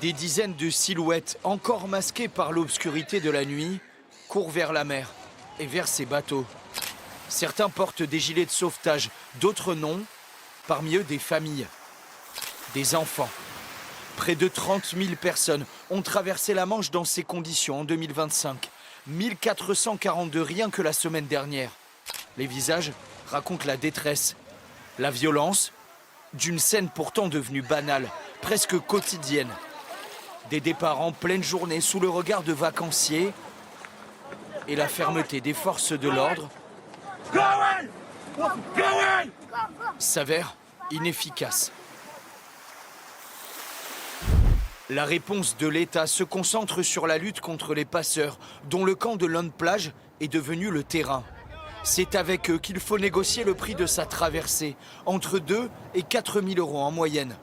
Des dizaines de silhouettes, encore masquées par l'obscurité de la nuit, courent vers la mer et vers ces bateaux. Certains portent des gilets de sauvetage, d'autres non. Parmi eux, des familles, des enfants. Près de 30 000 personnes ont traversé la Manche dans ces conditions en 2025. 1442 rien que la semaine dernière. Les visages racontent la détresse, la violence d'une scène pourtant devenue banale, presque quotidienne. Des départs en pleine journée sous le regard de vacanciers et la fermeté des forces de l'ordre s'avère inefficace. La réponse de l'État se concentre sur la lutte contre les passeurs, dont le camp de Lone Plage est devenu le terrain. C'est avec eux qu'il faut négocier le prix de sa traversée, entre 2 et 4 000 euros en moyenne.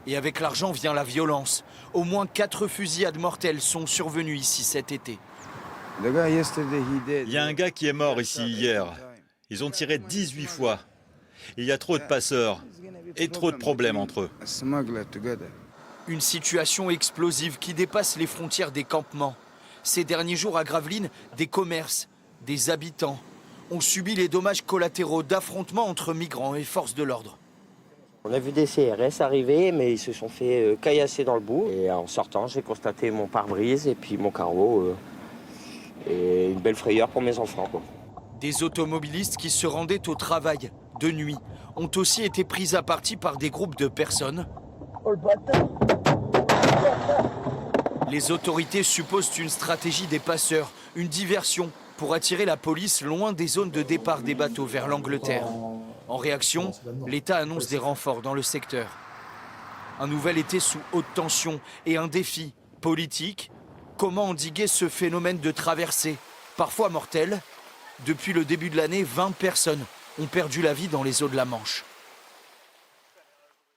Et avec l'argent vient la violence. Au moins 4 fusillades mortelles sont survenues ici cet été. Il y a un gars qui est mort ici hier. Ils ont tiré 18 fois. Il y a trop de passeurs et trop de problèmes entre eux. Une situation explosive qui dépasse les frontières des campements. Ces derniers jours à Gravelines, des commerces, des habitants ont subi les dommages collatéraux d'affrontements entre migrants et forces de l'ordre. On a vu des CRS arriver, mais ils se sont fait caillasser dans le bout. Et en sortant, j'ai constaté mon pare-brise et puis mon carreau. Et une belle frayeur pour mes enfants, quoi. Des automobilistes qui se rendaient au travail de nuit ont aussi été pris à partie par des groupes de personnes. Les autorités supposent une stratégie des passeurs, une diversion pour attirer la police loin des zones de départ des bateaux vers l'Angleterre. En réaction, l'État annonce des renforts dans le secteur. Un nouvel été sous haute tension et un défi politique. Comment endiguer ce phénomène de traversée, parfois mortel? Depuis le début de l'année, 20 personnes ont perdu la vie dans les eaux de la Manche.